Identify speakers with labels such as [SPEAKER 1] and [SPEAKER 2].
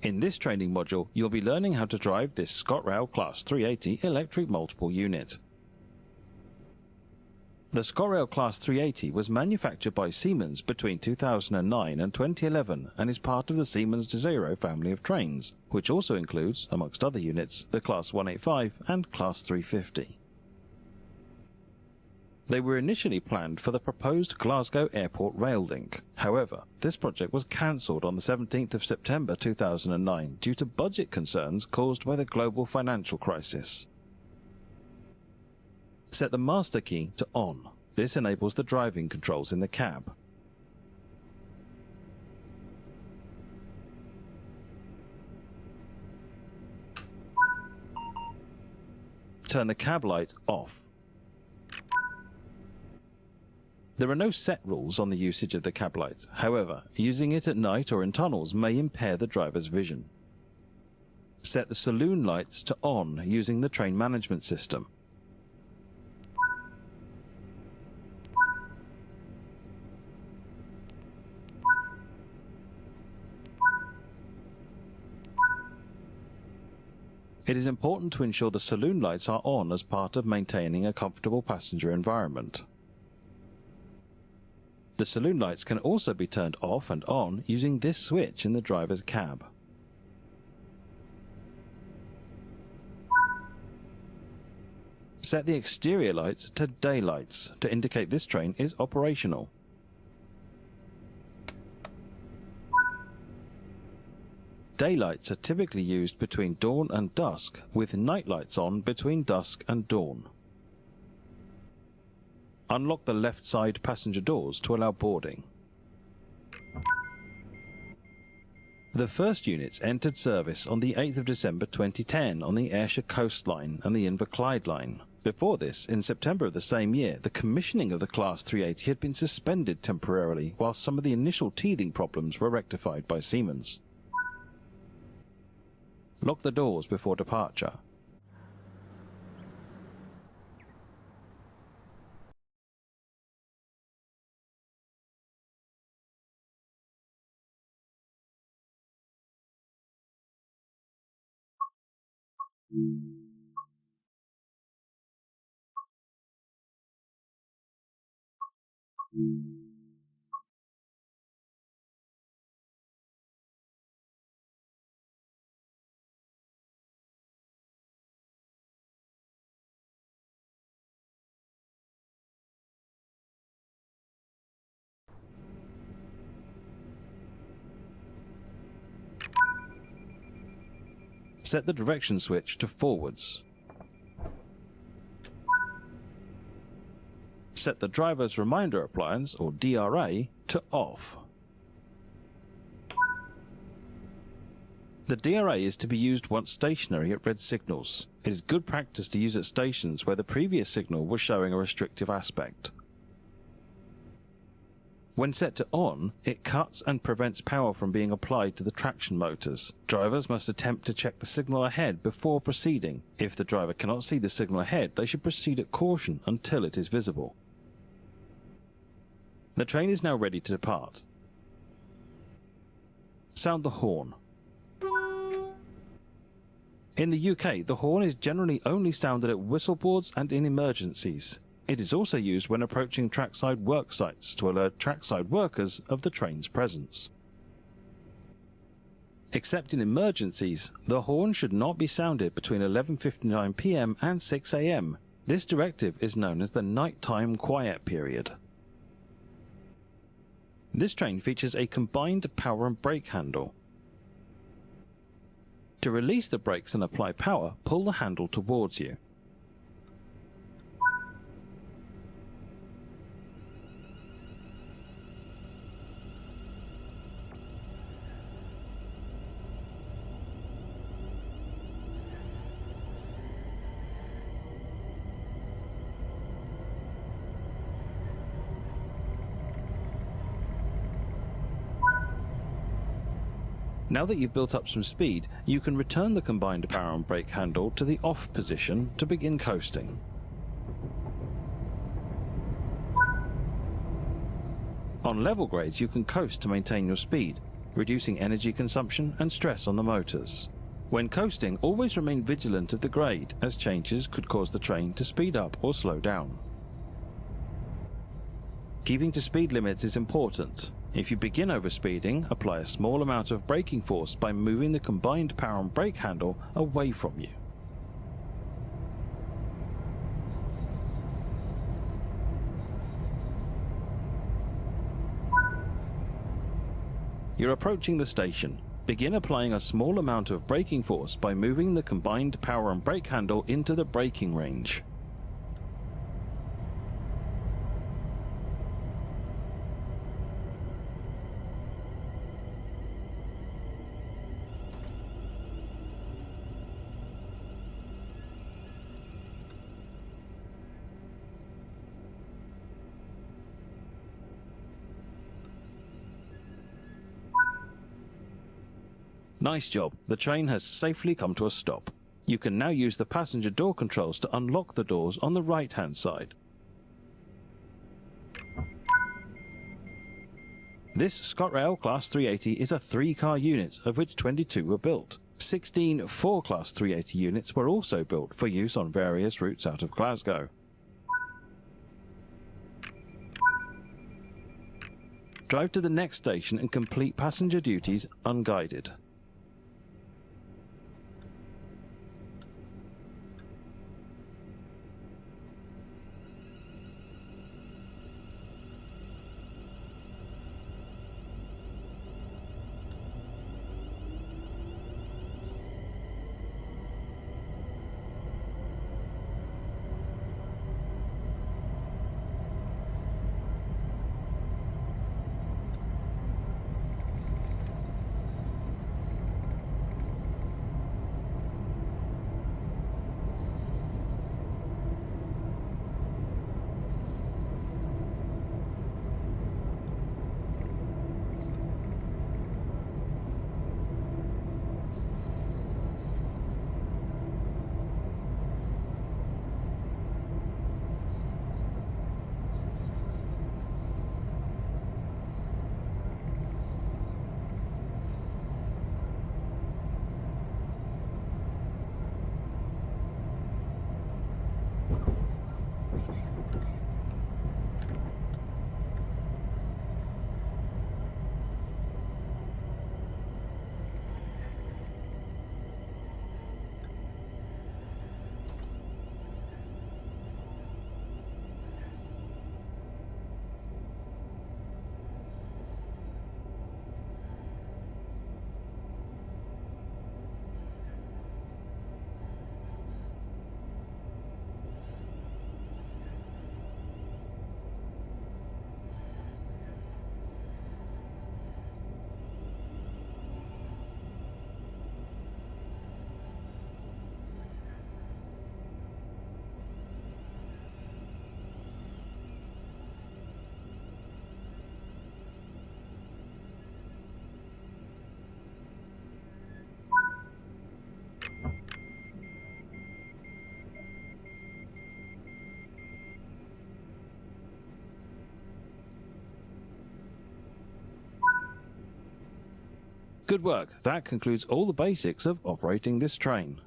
[SPEAKER 1] In this training module, you'll be learning how to drive this ScotRail Class 380 electric multiple unit. The ScotRail Class 380 was manufactured by Siemens between 2009 and 2011 and is part of the Siemens Desiro family of trains, which also includes, amongst other units, the Class 185 and Class 350. They were initially planned for the proposed Glasgow Airport rail link. However, this project was cancelled on the 17th of September 2009 due to budget concerns caused by the global financial crisis. Set the master key to on. This enables the driving controls in the cab. Turn the cab light off. There are no set rules on the usage of the cab light. However, using it at night or in tunnels may impair the driver's vision. Set the saloon lights to on using the train management system. It is important to ensure the saloon lights are on as part of maintaining a comfortable passenger environment. The saloon lights can also be turned off and on using this switch in the driver's cab. Set the exterior lights to daylights to indicate this train is operational. Daylights are typically used between dawn and dusk, with night lights on between dusk and dawn. Unlock the left side passenger doors to allow boarding. The first units entered service on the 8th of December 2010 on the Ayrshire Coast Line and the Inverclyde Line. Before this, in September of the same year, the commissioning of the Class 380 had been suspended temporarily while some of the initial teething problems were rectified by Siemens. Lock the doors before departure. Set the direction switch to forwards. Set the driver's reminder appliance, or DRA, to off. The DRA is to be used once stationary at red signals. It is good practice to use at stations where the previous signal was showing a restrictive aspect. When set to on, it cuts and prevents power from being applied to the traction motors. Drivers must attempt to check the signal ahead before proceeding. If the driver cannot see the signal ahead, they should proceed at caution until it is visible. The train is now ready to depart. Sound the horn. In the UK, the horn is generally only sounded at whistleboards and in emergencies. It is also used when approaching trackside work sites to alert trackside workers of the train's presence. Except in emergencies, the horn should not be sounded between 11:59 p.m. and 6 a.m. This directive is known as the nighttime quiet period. This train features a combined power and brake handle. To release the brakes and apply power, pull the handle towards you. Now that you've built up some speed, you can return the combined power and brake handle to the off position to begin coasting. On level grades you can coast to maintain your speed. reducing energy consumption and stress on the motors. When coasting, always remain vigilant of the grade, as changes could cause the train to speed up or slow down. Keeping to speed limits is important. If you begin overspeeding, apply a small amount of braking force by moving the combined power and brake handle away from you. You're approaching the station. Begin applying a small amount of braking force by moving the combined power and brake handle into the braking range. Nice job, the train has safely come to a stop. You can now use the passenger door controls to unlock the doors on the right-hand side. This ScotRail Class 380 is a 3-car unit, of which 22 were built. 16 4-Class 380 units were also built for use on various routes out of Glasgow. Drive to the next station and complete passenger duties unguided. Good work, that concludes all the basics of operating this train.